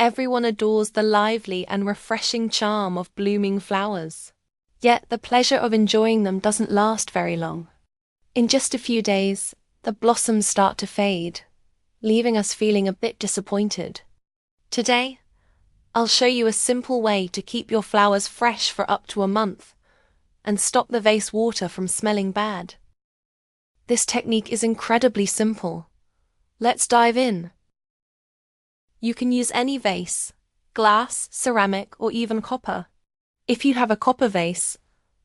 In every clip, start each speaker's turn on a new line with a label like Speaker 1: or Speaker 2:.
Speaker 1: Everyone adores the lively and refreshing charm of blooming flowers. Yet the pleasure of enjoying them doesn't last very long. In just a few days, the blossoms start to fade, leaving us feeling a bit disappointed. Today, I'll show you a simple way to keep your flowers fresh for up to a month and stop the vase water from smelling bad. This technique is incredibly simple. Let's dive in. You can use any vase, glass, ceramic, or even copper. If you have a copper vase,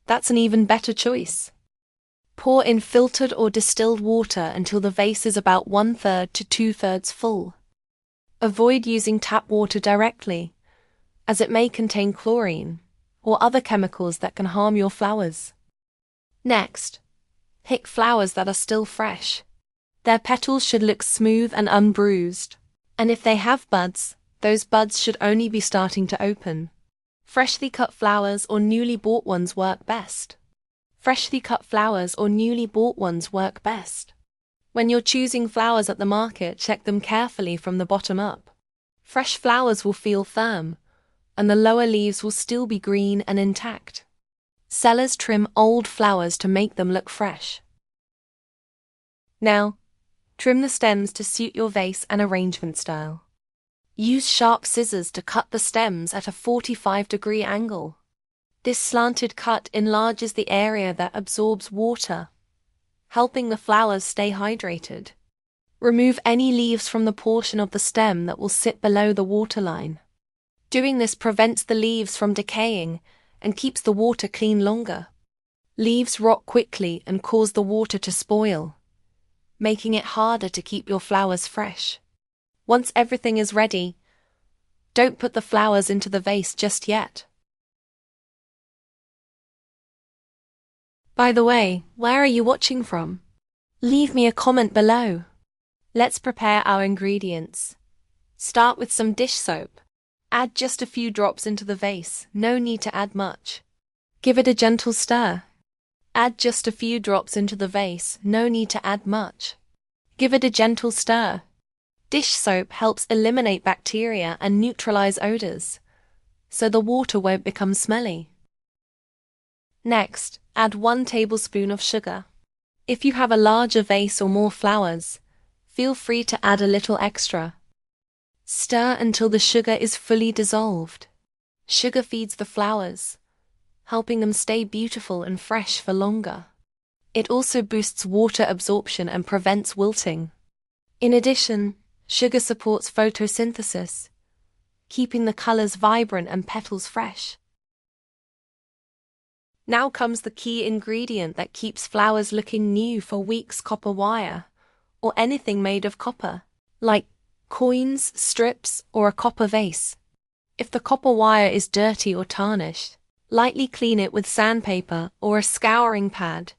Speaker 1: that's an even better choice. Pour in filtered or distilled water until the vase is about 1/3 to 2/3 full. Avoid using tap water directly, as it may contain chlorine or other chemicals that can harm your flowers. Next, pick flowers that are still fresh. Their petals should look smooth and unbruised, and if they have buds, those buds should only be starting to open. Freshly cut flowers or newly bought ones work best. When you're choosing flowers at the market, check them carefully from the bottom up. Fresh flowers will feel firm, and the lower leaves will still be green and intact. Sellers trim old flowers to make them look fresh. Now, trim the stems to suit your vase and arrangement style. Use sharp scissors to cut the stems at a 45-degree angle. This slanted cut enlarges the area that absorbs water, helping the flowers stay hydrated. Remove any leaves from the portion of the stem that will sit below the waterline. Doing this prevents the leaves from decaying and keeps the water clean longer. Leaves rot quickly and cause the water to spoil, making it harder to keep your flowers fresh. Once everything is ready, don't put the flowers into the vase just yet. By the way, where are you watching from? Leave me a comment below. Let's prepare our ingredients. Start with some dish soap. Add just a few drops into the vase, no need to add much. Give it a gentle stir. Add just a few drops into the vase, no need to add much. Give it a gentle stir. Dish soap helps eliminate bacteria and neutralize odors, so the water won't become smelly. Next, add 1 tablespoon of sugar. If you have a larger vase or more flowers, feel free to add a little extra. Stir until the sugar is fully dissolved. Sugar feeds the flowers, helping them stay beautiful and fresh for longer. It also boosts water absorption and prevents wilting. In addition, sugar supports photosynthesis, keeping the colors vibrant and petals fresh. Now comes the key ingredient that keeps flowers looking new for weeks: copper wire, or anything made of copper, like coins, strips, or a copper vase. If the copper wire is dirty or tarnished, lightly clean it with sandpaper or a scouring pad,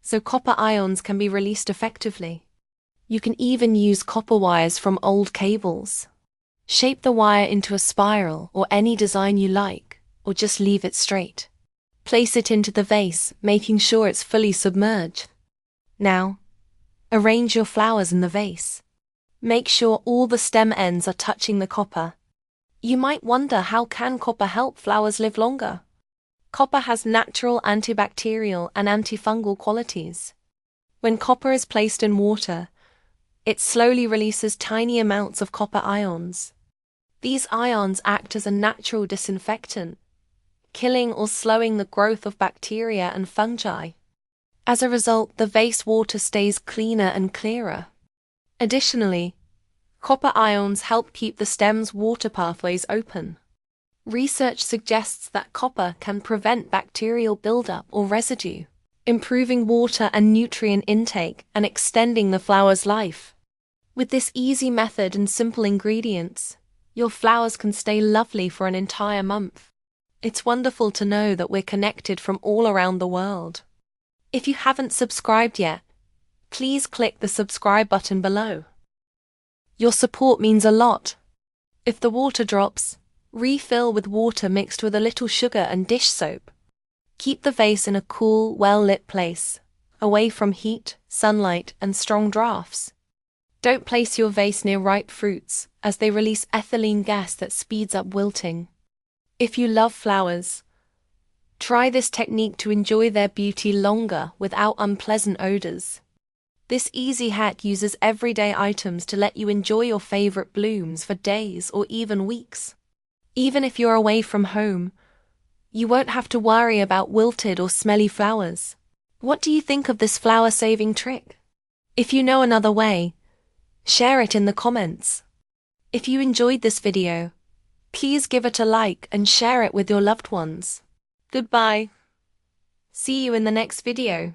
Speaker 1: so copper ions can be released effectively. You can even use copper wires from old cables. Shape the wire into a spiral or any design you like, or just leave it straight. Place it into the vase, making sure it's fully submerged. Now, arrange your flowers in the vase. Make sure all the stem ends are touching the copper. You might wonder, how can copper help flowers live longer? Copper has natural antibacterial and antifungal qualities. When copper is placed in water, it slowly releases tiny amounts of copper ions. These ions act as a natural disinfectant, killing or slowing the growth of bacteria and fungi. As a result, the vase water stays cleaner and clearer. Additionally, copper ions help keep the stem's water pathways open. Research suggests that copper can prevent bacterial buildup or residue, improving water and nutrient intake and extending the flower's life. With this easy method and simple ingredients, your flowers can stay lovely for an entire month. It's wonderful to know that we're connected from all around the world. If you haven't subscribed yet, please click the subscribe button below. Your support means a lot. If the water drops, refill with water mixed with a little sugar and dish soap. Keep the vase in a cool, well-lit place, away from heat, sunlight, and strong drafts. Don't place your vase near ripe fruits, as they release ethylene gas that speeds up wilting. If you love flowers, try this technique to enjoy their beauty longer without unpleasant odors. This easy hack uses everyday items to let you enjoy your favorite blooms for days or even weeks. Even if you're away from home, you won't have to worry about wilted or smelly flowers. What do you think of this flower-saving trick? If you know another way, share it in the comments. If you enjoyed this video, please give it a like and share it with your loved ones. Goodbye. See you in the next video.